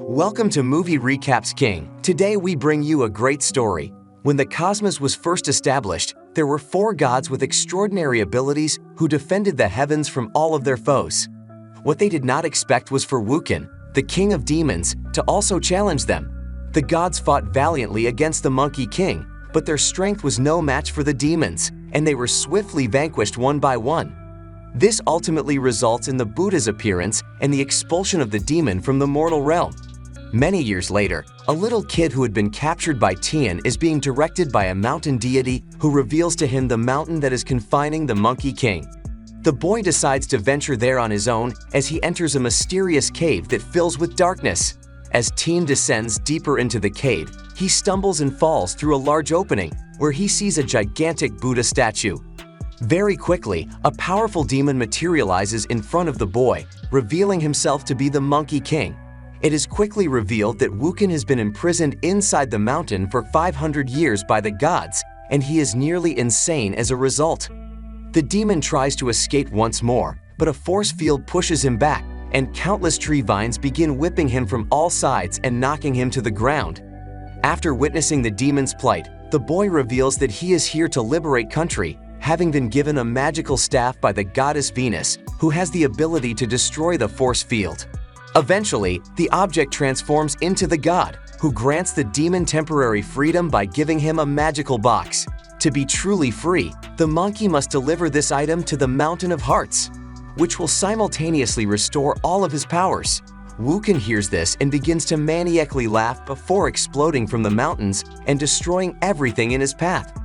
Welcome to Movie Recaps King. Today we bring you a great story. When the cosmos was first established, there were four gods with extraordinary abilities who defended the heavens from all of their foes. What they did not expect was for Wukan, the king of demons, to also challenge them. The gods fought valiantly against the Monkey King, but their strength was no match for the demons, and they were swiftly vanquished one by one. This ultimately results in the Buddha's appearance and the expulsion of the demon from the mortal realm. Many years later, a little kid who had been captured by Tian is being directed by a mountain deity who reveals to him the mountain that is confining the Monkey King. The boy decides to venture there on his own as he enters a mysterious cave that fills with darkness. As Tian descends deeper into the cave, he stumbles and falls through a large opening where he sees a gigantic Buddha statue. Very quickly, a powerful demon materializes in front of the boy, revealing himself to be the Monkey King. It is quickly revealed that Wukan has been imprisoned inside the mountain for 500 years by the gods, and he is nearly insane as a result. The demon tries to escape once more, but a force field pushes him back, and countless tree vines begin whipping him from all sides and knocking him to the ground. After witnessing the demon's plight, the boy reveals that he is here to liberate country, having been given a magical staff by the goddess Venus, who has the ability to destroy the force field. Eventually, the object transforms into the god, who grants the demon temporary freedom by giving him a magical box. To be truly free, the monkey must deliver this item to the Mountain of Hearts, which will simultaneously restore all of his powers. Wukan hears this and begins to maniacally laugh before exploding from the mountains and destroying everything in his path.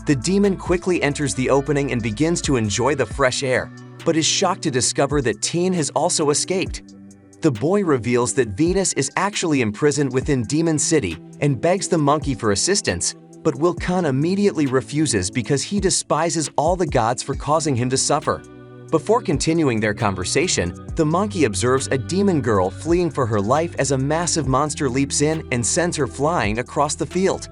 The demon quickly enters the opening and begins to enjoy the fresh air, but is shocked to discover that Tian has also escaped. The boy reveals that Venus is actually imprisoned within Demon City and begs the monkey for assistance, but Wukan immediately refuses because he despises all the gods for causing him to suffer. Before continuing their conversation, the monkey observes a demon girl fleeing for her life as a massive monster leaps in and sends her flying across the field.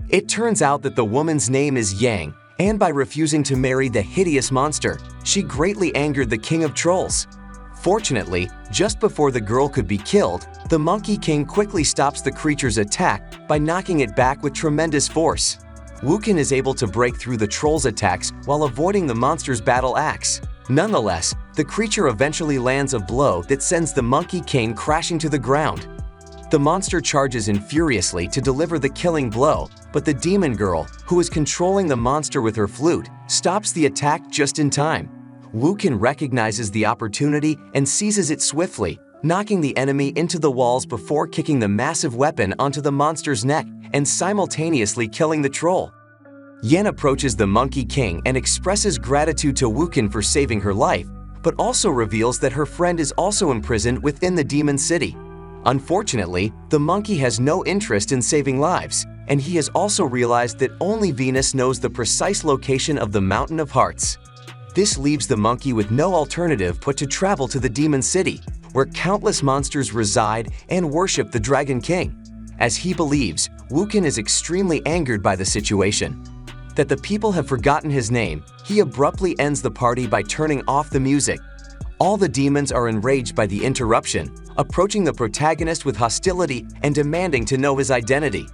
It turns out that the woman's name is Yang, and by refusing to marry the hideous monster, she greatly angered the king of trolls. Fortunately, just before the girl could be killed, the Monkey King quickly stops the creature's attack by knocking it back with tremendous force. Wukan is able to break through the troll's attacks while avoiding the monster's battle axe. Nonetheless, the creature eventually lands a blow that sends the Monkey King crashing to the ground. The monster charges in furiously to deliver the killing blow, but the demon girl, who is controlling the monster with her flute, stops the attack just in time. Wukan recognizes the opportunity and seizes it swiftly, knocking the enemy into the walls before kicking the massive weapon onto the monster's neck and simultaneously killing the troll. Yen approaches the Monkey King and expresses gratitude to Wukan for saving her life, but also reveals that her friend is also imprisoned within the Demon City. Unfortunately, the monkey has no interest in saving lives, and he has also realized that only Venus knows the precise location of the Mountain of Hearts. This leaves the monkey with no alternative but to travel to the Demon City, where countless monsters reside and worship the Dragon King. As he believes, Wukan is extremely angered by the situation. That the people have forgotten his name, he abruptly ends the party by turning off the music. All the demons are enraged by the interruption, approaching the protagonist with hostility and demanding to know his identity.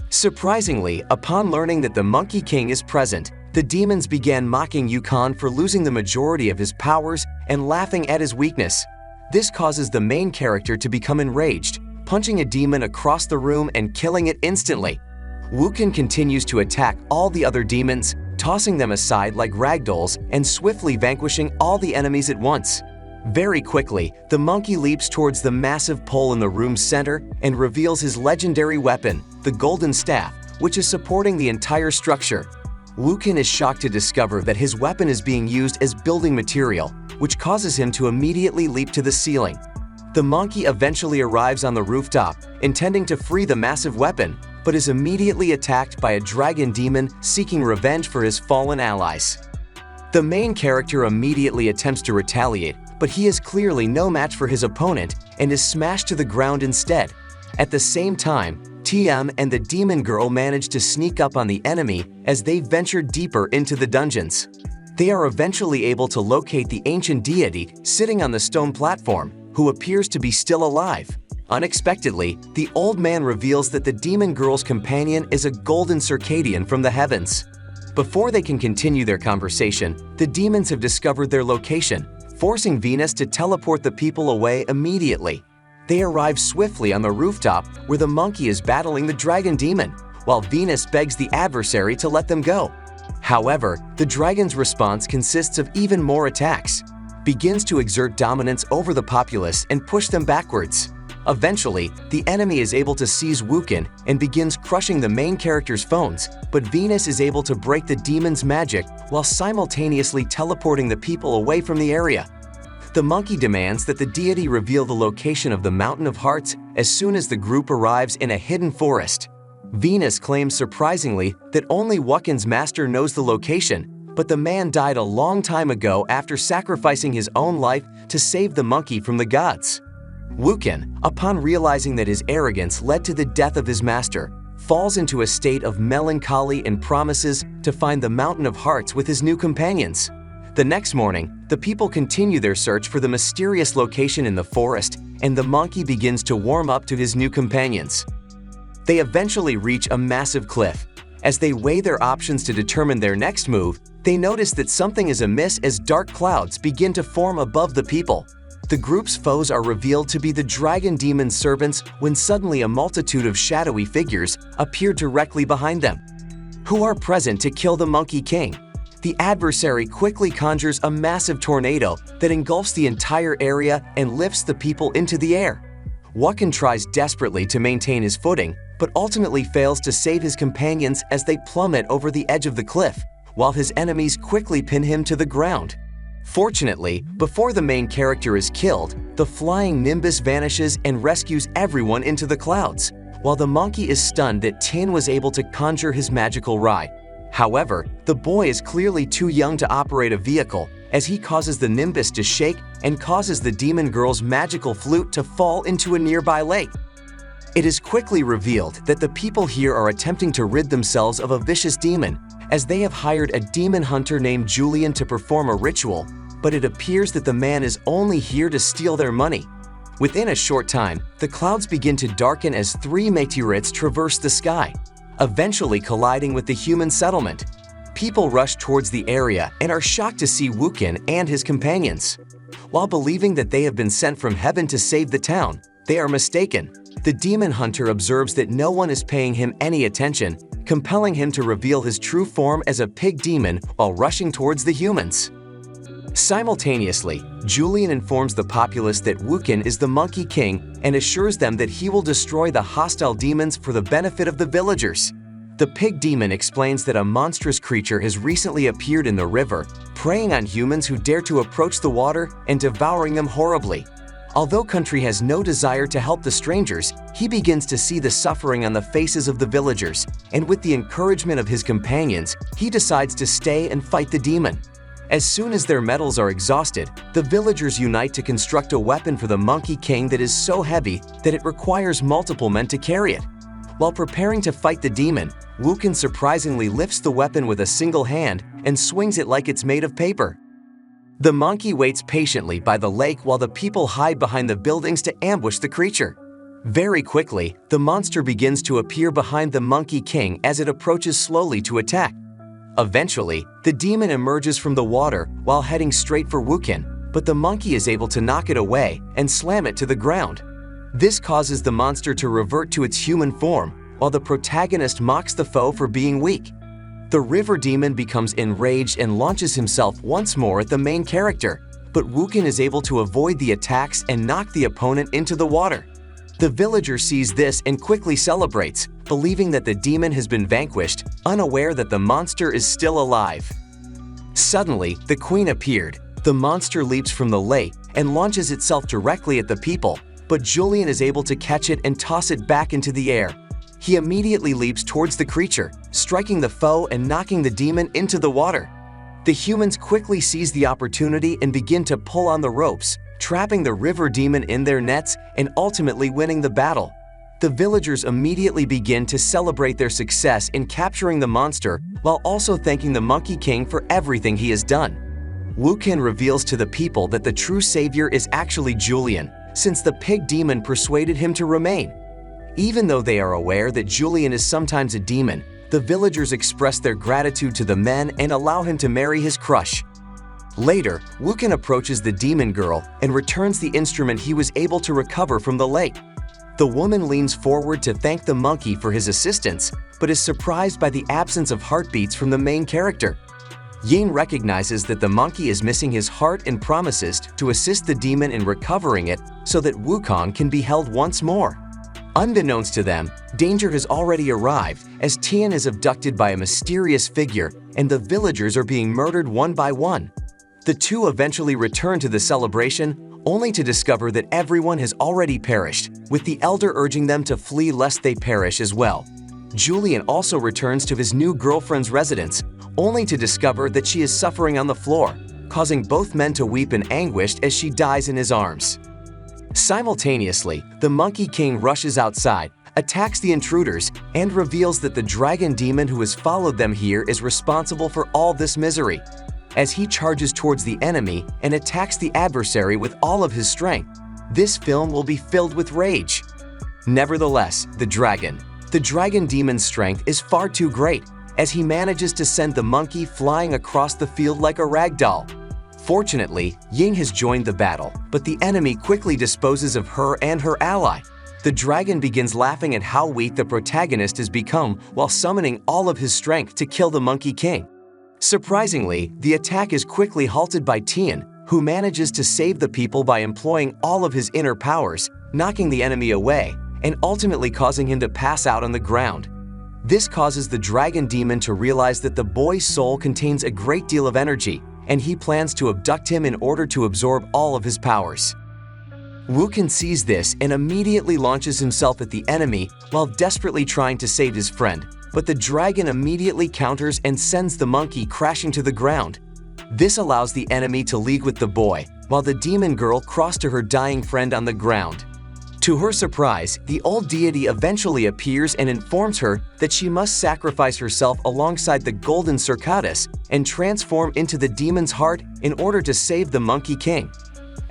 Surprisingly, upon learning that the Monkey King is present, the demons began mocking Wukan for losing the majority of his powers and laughing at his weakness. This causes the main character to become enraged, punching a demon across the room and killing it instantly. Wukan continues to attack all the other demons, tossing them aside like ragdolls and swiftly vanquishing all the enemies at once. Very quickly, the monkey leaps towards the massive pole in the room's center and reveals his legendary weapon, the Golden Staff, which is supporting the entire structure. Wukan is shocked to discover that his weapon is being used as building material, which causes him to immediately leap to the ceiling. The monkey eventually arrives on the rooftop, intending to free the massive weapon, but is immediately attacked by a dragon demon seeking revenge for his fallen allies. The main character immediately attempts to retaliate, but he is clearly no match for his opponent and is smashed to the ground instead. At the same time, TM and the demon girl manage to sneak up on the enemy as they venture deeper into the dungeons. They are eventually able to locate the ancient deity sitting on the stone platform, who appears to be still alive. Unexpectedly, the old man reveals that the demon girl's companion is a golden circadian from the heavens. Before they can continue their conversation, the demons have discovered their location, forcing Venus to teleport the people away immediately. They arrive swiftly on the rooftop where the monkey is battling the dragon demon, while Venus begs the adversary to let them go. However, the dragon's response consists of even more attacks, begins to exert dominance over the populace and push them backwards. Eventually, the enemy is able to seize Wukin and begins crushing the main character's phones, but Venus is able to break the demon's magic while simultaneously teleporting the people away from the area. The monkey demands that the deity reveal the location of the Mountain of Hearts as soon as the group arrives in a hidden forest. Venus claims surprisingly that only Wukin's master knows the location, but the man died a long time ago after sacrificing his own life to save the monkey from the gods. Wukin, upon realizing that his arrogance led to the death of his master, falls into a state of melancholy and promises to find the Mountain of Hearts with his new companions. The next morning, the people continue their search for the mysterious location in the forest, and the monkey begins to warm up to his new companions. They eventually reach a massive cliff. As they weigh their options to determine their next move, they notice that something is amiss as dark clouds begin to form above the people. The group's foes are revealed to be the dragon demon's servants when suddenly a multitude of shadowy figures appear directly behind them, who are present to kill the Monkey King. The adversary quickly conjures a massive tornado that engulfs the entire area and lifts the people into the air. Wukin tries desperately to maintain his footing, but ultimately fails to save his companions as they plummet over the edge of the cliff, while his enemies quickly pin him to the ground. Fortunately, before the main character is killed, the flying Nimbus vanishes and rescues everyone into the clouds, while the monkey is stunned that Tin was able to conjure his magical ride. However, the boy is clearly too young to operate a vehicle, as he causes the Nimbus to shake and causes the demon girl's magical flute to fall into a nearby lake. It is quickly revealed that the people here are attempting to rid themselves of a vicious demon, as they have hired a demon hunter named Julian to perform a ritual, but it appears that the man is only here to steal their money. Within a short time, the clouds begin to darken as 3 meteorites traverse the sky, eventually colliding with the human settlement. People rush towards the area and are shocked to see Wukin and his companions. While believing that they have been sent from heaven to save the town, they are mistaken. The demon hunter observes that no one is paying him any attention, compelling him to reveal his true form as a pig demon while rushing towards the humans. Simultaneously, Julian informs the populace that Wukin is the Monkey King and assures them that he will destroy the hostile demons for the benefit of the villagers. The pig demon explains that a monstrous creature has recently appeared in the river, preying on humans who dare to approach the water and devouring them horribly. Although Country has no desire to help the strangers, he begins to see the suffering on the faces of the villagers, and with the encouragement of his companions, he decides to stay and fight the demon. As soon as their metals are exhausted, the villagers unite to construct a weapon for the Monkey King that is so heavy that it requires multiple men to carry it. While preparing to fight the demon, Wukin surprisingly lifts the weapon with a single hand and swings it like it's made of paper. The monkey waits patiently by the lake while the people hide behind the buildings to ambush the creature. Very quickly, the monster begins to appear behind the Monkey King as it approaches slowly to attack. Eventually, the demon emerges from the water while heading straight for Wukin, but the monkey is able to knock it away and slam it to the ground. This causes the monster to revert to its human form, while the protagonist mocks the foe for being weak. The river demon becomes enraged and launches himself once more at the main character, but Wukin is able to avoid the attacks and knock the opponent into the water. The villager sees this and quickly celebrates, believing that the demon has been vanquished, unaware that the monster is still alive. Suddenly, the queen appeared. The monster leaps from the lake and launches itself directly at the people, but Julian is able to catch it and toss it back into the air. He immediately leaps towards the creature, striking the foe and knocking the demon into the water. The humans quickly seize the opportunity and begin to pull on the ropes, trapping the river demon in their nets and ultimately winning the battle. The villagers immediately begin to celebrate their success in capturing the monster while also thanking the Monkey King for everything he has done. Wukin reveals to the people that the true savior is actually Julian, since the pig demon persuaded him to remain. Even though they are aware that Julian is sometimes a demon, the villagers express their gratitude to the men and allow him to marry his crush. Later, Wukin approaches the demon girl and returns the instrument he was able to recover from the lake. The woman leans forward to thank the monkey for his assistance, but is surprised by the absence of heartbeats from the main character. Ying recognizes that the monkey is missing his heart and promises to assist the demon in recovering it so that Wukong can be held once more. Unbeknownst to them, danger has already arrived as Tian is abducted by a mysterious figure and the villagers are being murdered one by one. The two eventually return to the celebration, only to discover that everyone has already perished, with the elder urging them to flee lest they perish as well. Julian also returns to his new girlfriend's residence, only to discover that she is suffering on the floor, causing both men to weep in anguish as she dies in his arms. Simultaneously, the Monkey King rushes outside, attacks the intruders, and reveals that the dragon demon who has followed them here is responsible for all this misery. As he charges towards the enemy and attacks the adversary with all of his strength, this film will be filled with rage. Nevertheless, the dragon demon's strength is far too great, as he manages to send the monkey flying across the field like a rag doll. Fortunately, Ying has joined the battle, but the enemy quickly disposes of her and her ally. The dragon begins laughing at how weak the protagonist has become while summoning all of his strength to kill the Monkey King. Surprisingly, the attack is quickly halted by Tian, who manages to save the people by employing all of his inner powers, knocking the enemy away, and ultimately causing him to pass out on the ground. This causes the dragon demon to realize that the boy's soul contains a great deal of energy, and he plans to abduct him in order to absorb all of his powers. Wukin sees this and immediately launches himself at the enemy while desperately trying to save his friend, but the dragon immediately counters and sends the monkey crashing to the ground. This allows the enemy to league with the boy, while the demon girl crosses to her dying friend on the ground. To her surprise, the old deity eventually appears and informs her that she must sacrifice herself alongside the golden Circatus and transform into the demon's heart in order to save the Monkey King.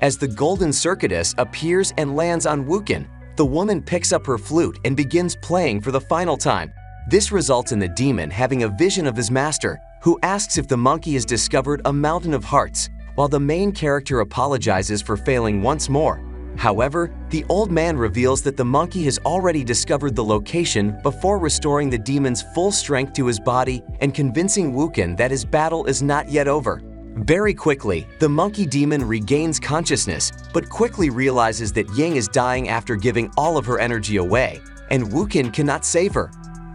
As the golden Circatus appears and lands on Wukin, the woman picks up her flute and begins playing for the final time. This results in the demon having a vision of his master, who asks if the monkey has discovered a mountain of hearts, while the main character apologizes for failing once more. However, the old man reveals that the monkey has already discovered the location before restoring the demon's full strength to his body and convincing Wukin that his battle is not yet over. Very quickly, the monkey demon regains consciousness, but quickly realizes that Ying is dying after giving all of her energy away, and Wukin cannot save her.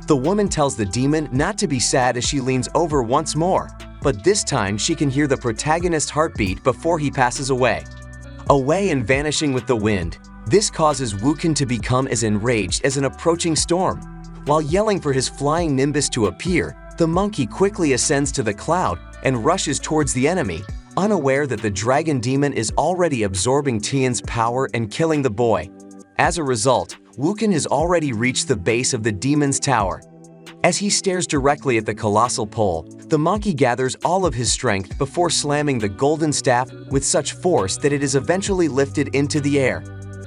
The woman tells the demon not to be sad as she leans over once more, but this time she can hear the protagonist's heartbeat before he passes away. Away and vanishing with the wind, this causes Wukin to become as enraged as an approaching storm. While yelling for his flying nimbus to appear, the monkey quickly ascends to the cloud and rushes towards the enemy, unaware that the dragon demon is already absorbing Tian's power and killing the boy. As a result, Wukin has already reached the base of the demon's tower. As he stares directly at the colossal pole, the monkey gathers all of his strength before slamming the golden staff with such force that it is eventually lifted into the air.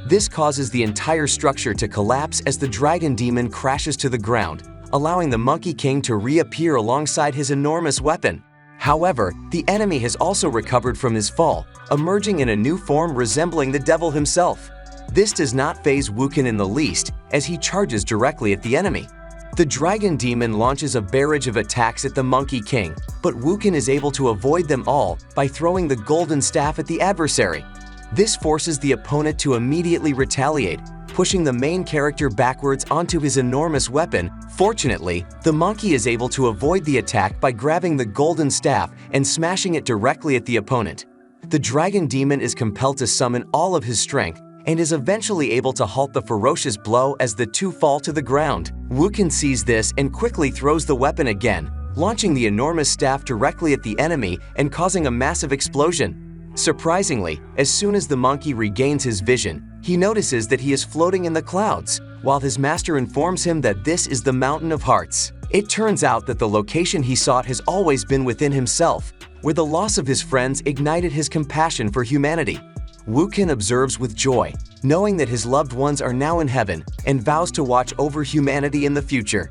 This causes the entire structure to collapse as the dragon demon crashes to the ground, allowing the Monkey King to reappear alongside his enormous weapon. However, the enemy has also recovered from his fall, emerging in a new form resembling the devil himself. This does not faze Wukin in the least, as he charges directly at the enemy. The dragon demon launches a barrage of attacks at the Monkey King, but Wukin is able to avoid them all by throwing the golden staff at the adversary. This forces the opponent to immediately retaliate, pushing the main character backwards onto his enormous weapon. Fortunately, the monkey is able to avoid the attack by grabbing the golden staff and smashing it directly at the opponent. The dragon demon is compelled to summon all of his strength and is eventually able to halt the ferocious blow as the two fall to the ground. Wukin sees this and quickly throws the weapon again, launching the enormous staff directly at the enemy and causing a massive explosion. Surprisingly, as soon as the monkey regains his vision, he notices that he is floating in the clouds, while his master informs him that this is the Mountain of Hearts. It turns out that the location he sought has always been within himself, where the loss of his friends ignited his compassion for humanity. Wukin observes with joy, knowing that his loved ones are now in heaven and vows to watch over humanity in the future.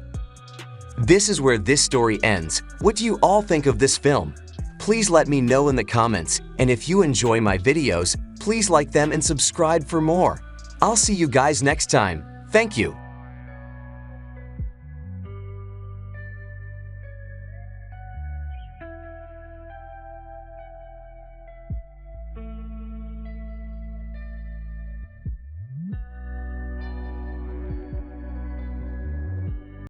This is where this story ends. What do you all think of this film? Please let me know in the comments, and if you enjoy my videos, please like them and subscribe for more. I'll see you guys next time. Thank you.